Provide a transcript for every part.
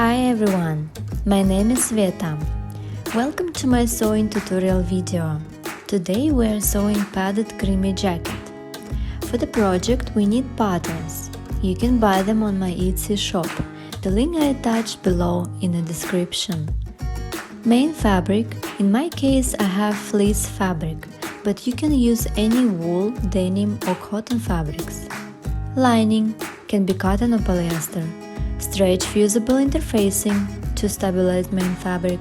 Hi everyone, my name is Sveta. Welcome to my sewing tutorial video. Today we are sewing padded creamy jacket. For the project we need patterns. You can buy them on my Etsy shop. The link I attached below in the description. Main fabric, in my case I have fleece fabric, but you can use any wool, denim or cotton fabrics. Lining can be cotton or polyester. Stretch fusible interfacing to stabilize main fabric.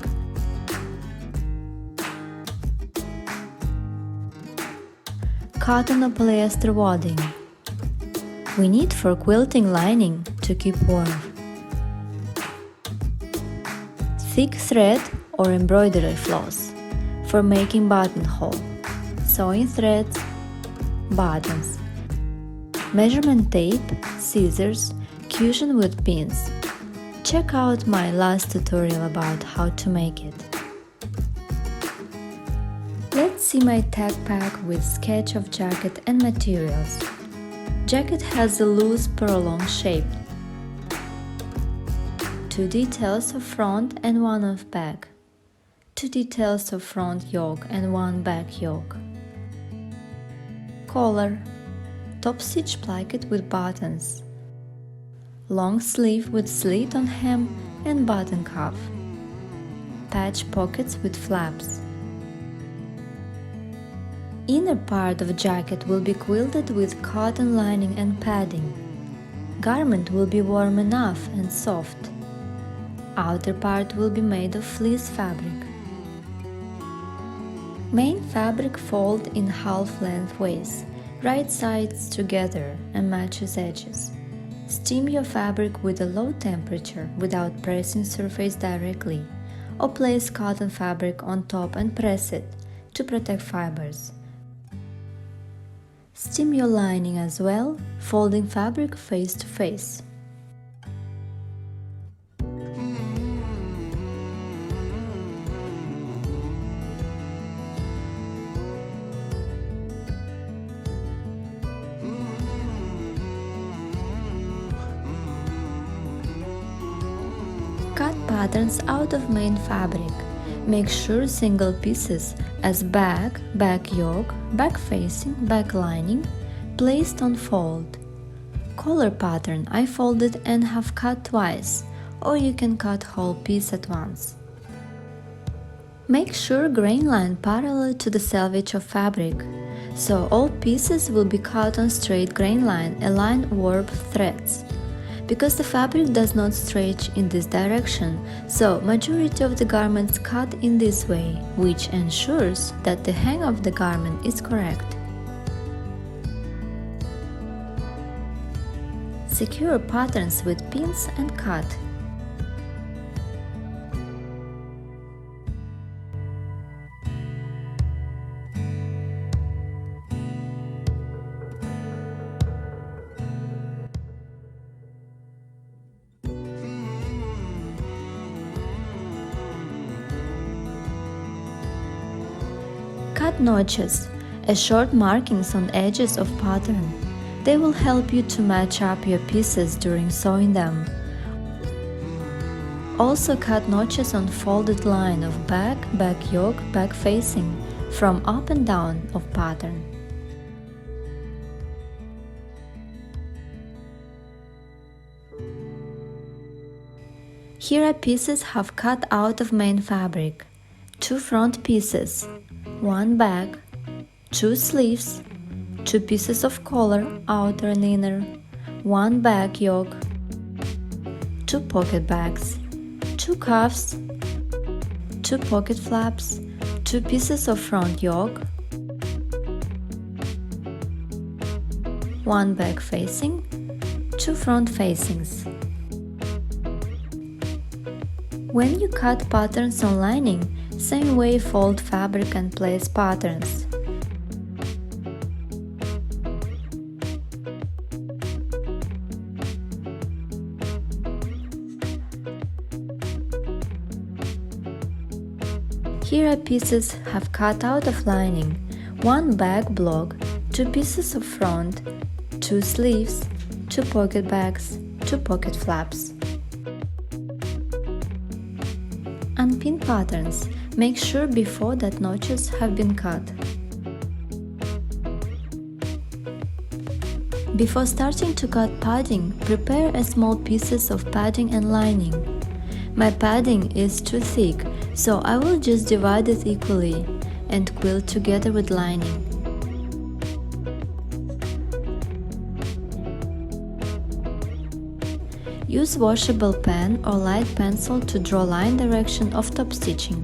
Cotton or polyester wadding. We need for quilting lining to keep warm. Thick thread or embroidery floss for making buttonhole. Sewing threads, buttons. Measurement tape, scissors, cushion with pins. Check out my last tutorial about how to make it. Let's see my tag pack with sketch of jacket and materials. Jacket has a loose prolonged shape. 2 details of front and 1 of back. 2 details of front yoke and 1 back yoke. Collar. Top stitch placket with buttons. Long sleeve with slit on hem and button cuff. Patch pockets with flaps. Inner part of jacket will be quilted with cotton lining and padding. Garment will be warm enough and soft. Outer part will be made of fleece fabric. Main fabric fold in half lengthways, right sides together and matches edges. Steam your fabric with a low temperature without pressing surface directly, or place cotton fabric on top and press it to protect fibers. Steam your lining as well, folding fabric face to face. Cut patterns out of main fabric. Make sure single pieces as back yoke, back facing, back lining, placed on fold. Collar pattern I folded and have cut twice, or you can cut whole piece at once. Make sure grain line parallel to the selvage of fabric, so all pieces will be cut on straight grain line aligned warp threads. Because the fabric does not stretch in this direction, so majority of the garments cut in this way, which ensures that the hang of the garment is correct. Secure patterns with pins and cut. Cut notches, as short markings on edges of pattern. They will help you to match up your pieces during sewing them. Also cut notches on folded line of back yoke, back facing, from up and down of pattern. Here are pieces have cut out of main fabric. 2 front pieces, 1 back, 2 sleeves, 2 pieces of collar, outer and inner, 1 back yoke, 2 pocket bags, 2 cuffs, 2 pocket flaps, 2 pieces of front yoke, 1 back facing, 2 front facings. When you cut patterns on lining, same way fold fabric and place patterns. Here are pieces have cut out of lining, 1 back block, 2 pieces of front, 2 sleeves, 2 pocket bags, 2 pocket flaps. patterns. Make sure before that notches have been cut. Before starting to cut padding, prepare a small pieces of padding and lining. My padding is too thick, so I will just divide it equally and quilt together with lining. Use washable pen or light pencil to draw line direction of top stitching.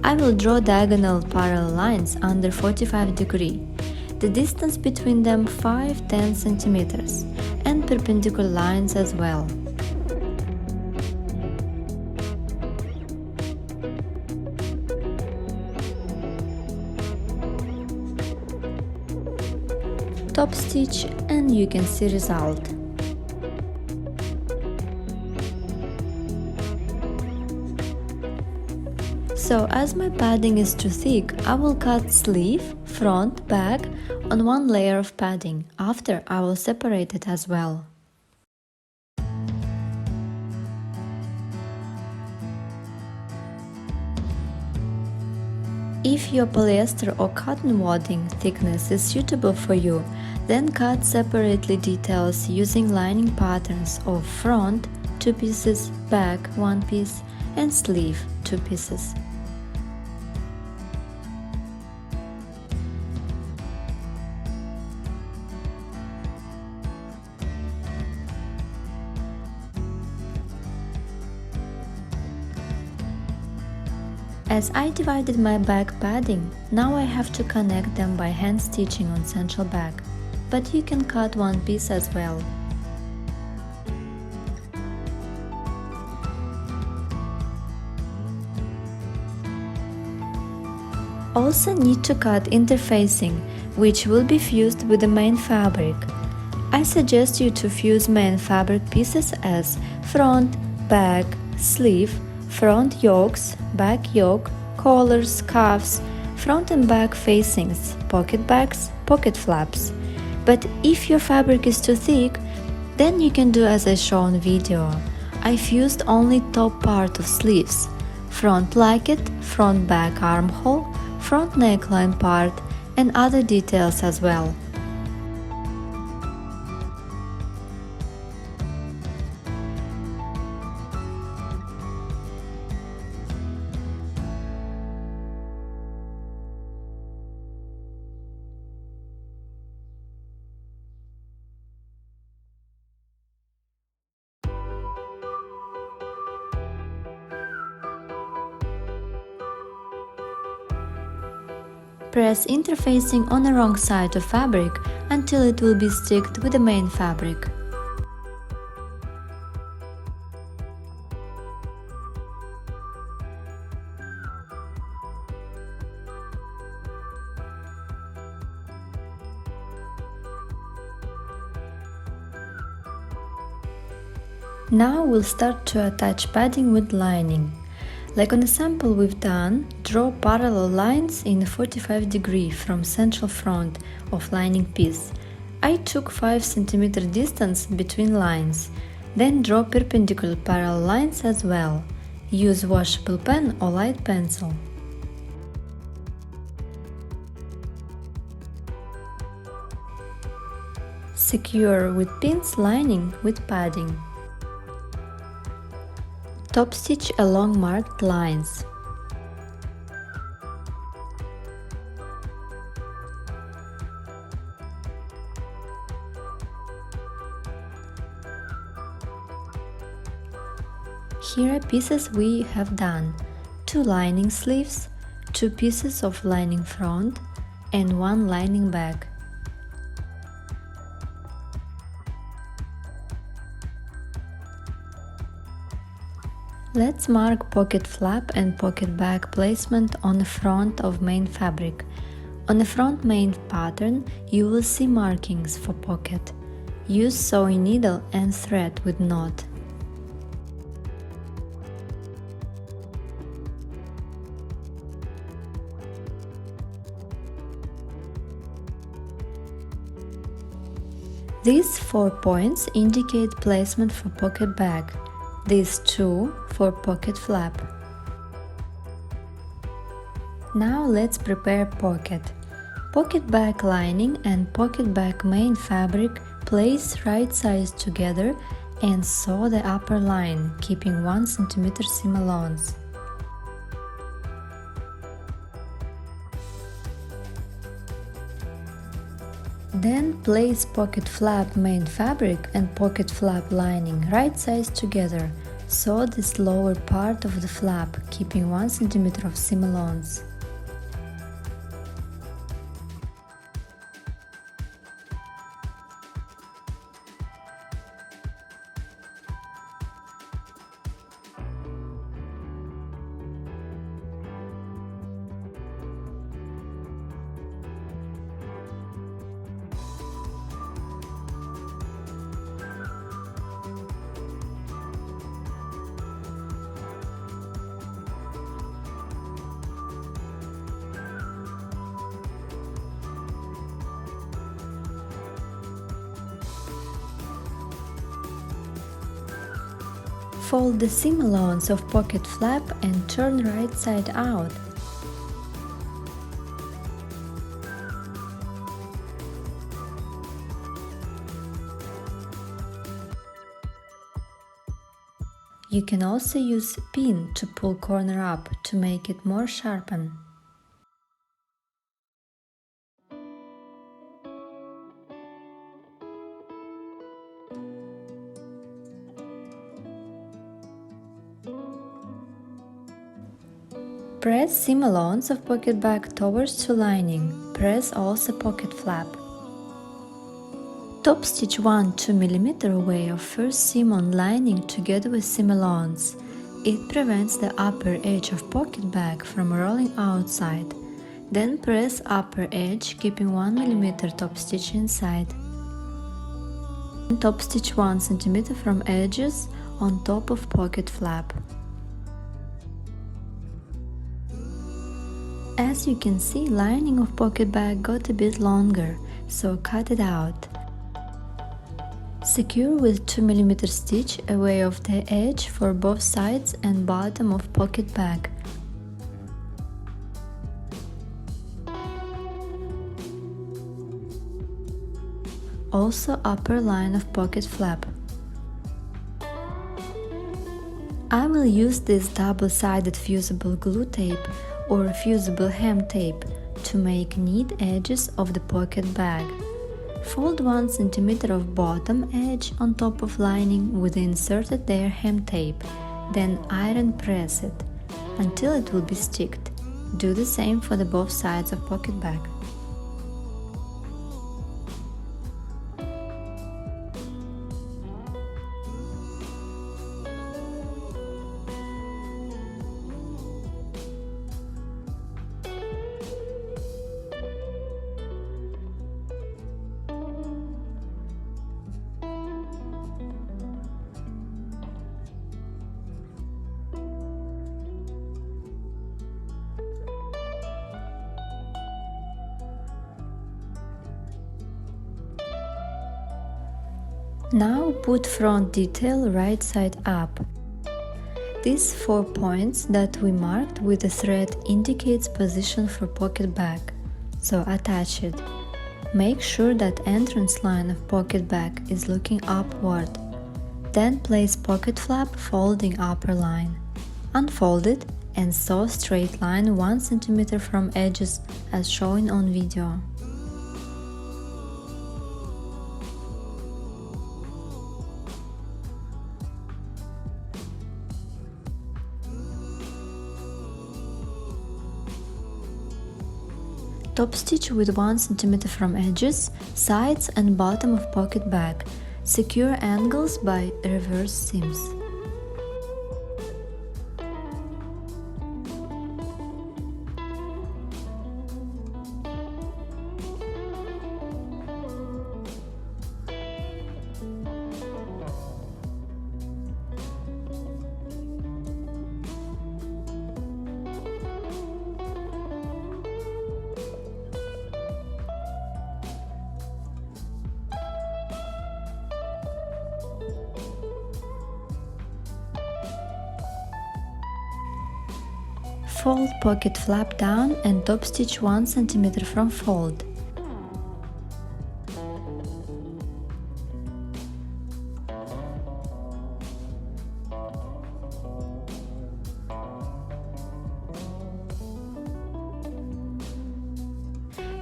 I will draw diagonal parallel lines under 45 degrees. The distance between them 5–10 centimeters, and perpendicular lines as well. Top stitch and you can see result. So as my padding is too thick, I will cut sleeve, front, back on one layer of padding. After, I will separate it as well. If your polyester or cotton wadding thickness is suitable for you, then cut separately details using lining patterns of front 2 pieces, back 1 piece and sleeve 2 pieces. As I divided my back padding, now I have to connect them by hand stitching on central back, but you can cut one piece as well. Also need to cut interfacing, which will be fused with the main fabric. I suggest you to fuse main fabric pieces as front, back, sleeve, front yokes, back yoke, collars, cuffs, front and back facings, pocket backs, pocket flaps. But if your fabric is too thick, then you can do as I show on video. I fused only top part of sleeves, front placket, front back armhole, front neckline part and other details as well. Press interfacing on the wrong side of fabric until it will be sticked with the main fabric. Now we'll start to attach padding with lining. Like on the sample we've done, draw parallel lines in 45 degrees from central front of lining piece. I took 5 cm distance between lines, then draw perpendicular parallel lines as well. Use washable pen or light pencil. Secure with pins lining with padding. Top stitch along marked lines. Here are pieces we have done: 2 lining sleeves, 2 pieces of lining front and 1 lining back. Let's mark pocket flap and pocket back placement on the front of main fabric. On the front main pattern, you will see markings for pocket. Use sewing needle and thread with knot. These 4 points indicate placement for pocket back. These 2 for pocket flap. Now let's prepare pocket. Pocket back lining and pocket back main fabric place right sides together and sew the upper line, keeping 1 cm seam allowance. Then place pocket flap main fabric and pocket flap lining right sides together. Sew this lower part of the flap, keeping 1 cm of seam allowance. Fold the seam allowance of pocket flap and turn right side out. You can also use pin to pull corner up to make it more sharpened. Press seam allowance of pocket back towards to lining. Press also pocket flap. Top stitch 1 2 mm away of first seam on lining together with seam allowance. It prevents the upper edge of pocket back from rolling outside. Then press upper edge, keeping 1 mm top stitch inside. Top stitch 1 cm from edges on top of pocket flap. As you can see, lining of pocket bag got a bit longer, so cut it out. Secure with 2 mm stitch away of the edge for both sides and bottom of pocket bag. Also upper line of pocket flap. I will use this double-sided fusible glue tape or fusible hem tape to make neat edges of the pocket bag. Fold 1 cm of bottom edge on top of lining with the inserted there hem tape, then iron press it until it will be sticked. Do the same for the both sides of pocket bag. Now put front detail right side up. These 4 points that we marked with the thread indicates position for pocket bag, so attach it. Make sure that entrance line of pocket bag is looking upward. Then place pocket flap folding upper line. Unfold it and sew straight line 1 cm from edges as shown on video. Top stitch with 1 cm from edges, sides and bottom of pocket bag. Secure angles by reverse seams. Fold pocket flap down and top stitch 1 cm from fold.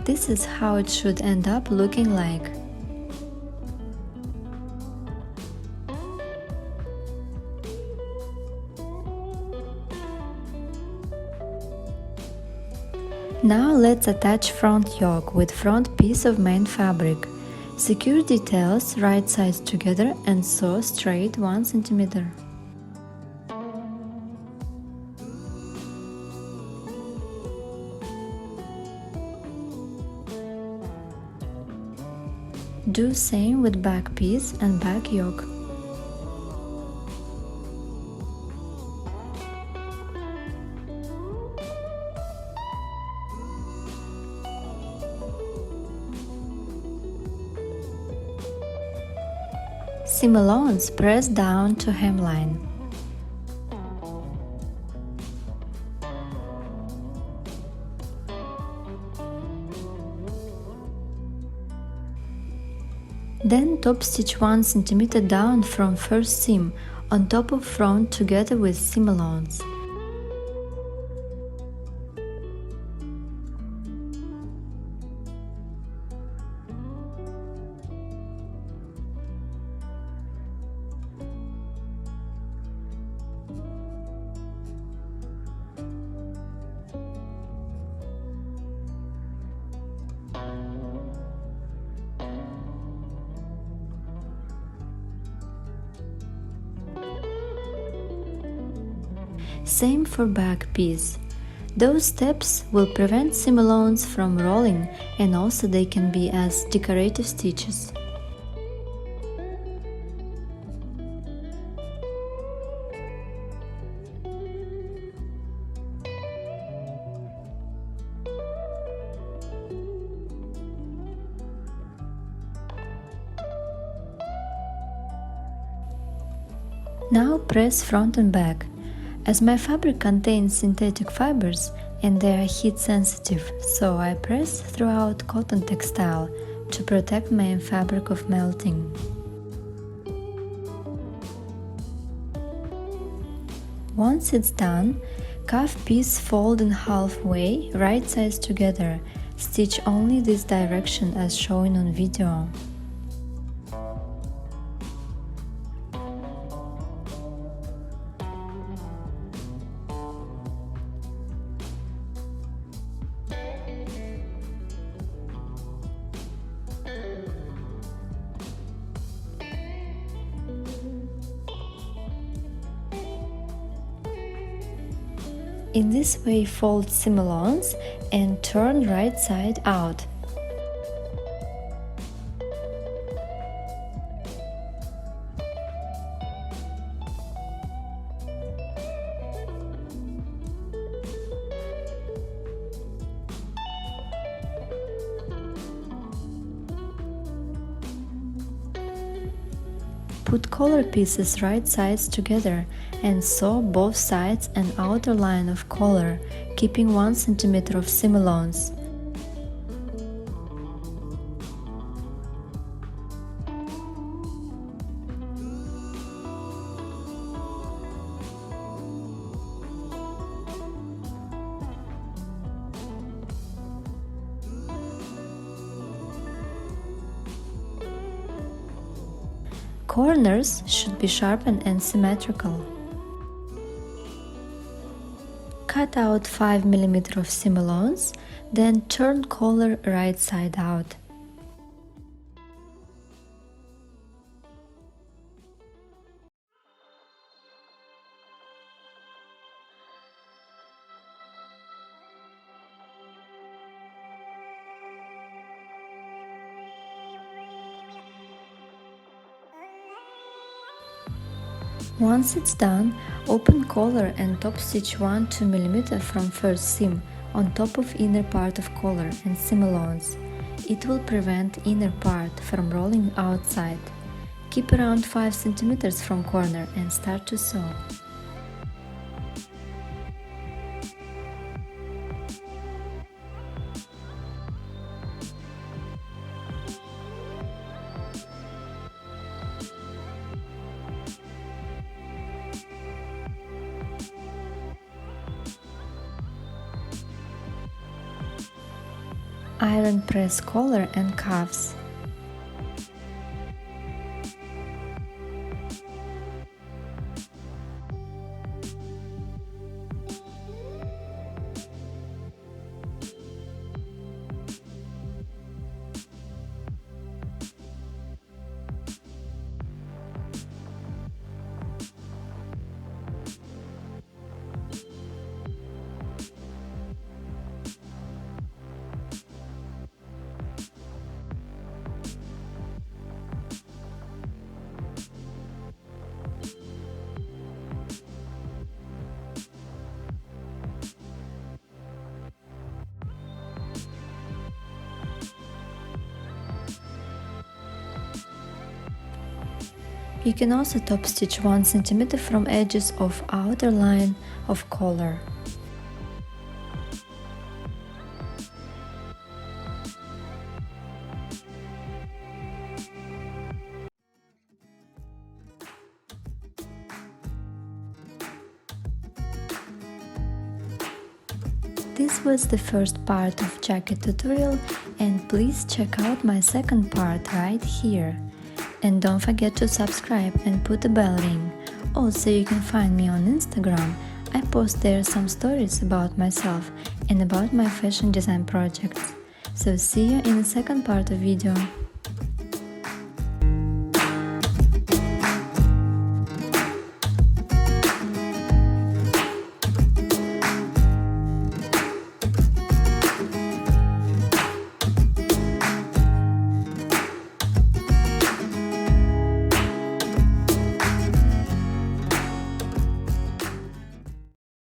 This is how it should end up looking like. Now let's attach front yoke with front piece of main fabric. Secure details right sides together and sew straight 1 cm. Do same with back piece and back yoke. Seam allowance press down to hemline. Then top stitch 1 cm down from first seam on top of front together with seam allowance. Same for back piece. Those steps will prevent seam allowance from rolling, and also they can be as decorative stitches. Now press front and back. As my fabric contains synthetic fibers and they are heat sensitive, so I press throughout cotton textile to protect main fabric of melting. Once it's done, cuff piece fold in halfway, right sides together. Stitch only this direction as shown on video. In this way, fold seam allowance and turn right side out. Put collar pieces right sides together and sew both sides and outer line of collar, keeping 1 cm of seam allowance. Corners should be sharpened and symmetrical. Cut out 5 mm of seam allowance, then turn collar right side out. Once it's done, open collar and top stitch 1-2 mm from first seam on top of inner part of collar and seam allowance. It will prevent inner part from rolling outside. Keep around 5 cm from corner and start to sew. iron press collar and cuffs. You can also top stitch 1 cm from edges of outer line of collar. This was the first part of jacket tutorial, and please check out my second part right here. And don't forget to subscribe and put a bell ring. Also, you can find me on Instagram. I post there some stories about myself and about my fashion design projects. So see you in the second part of video.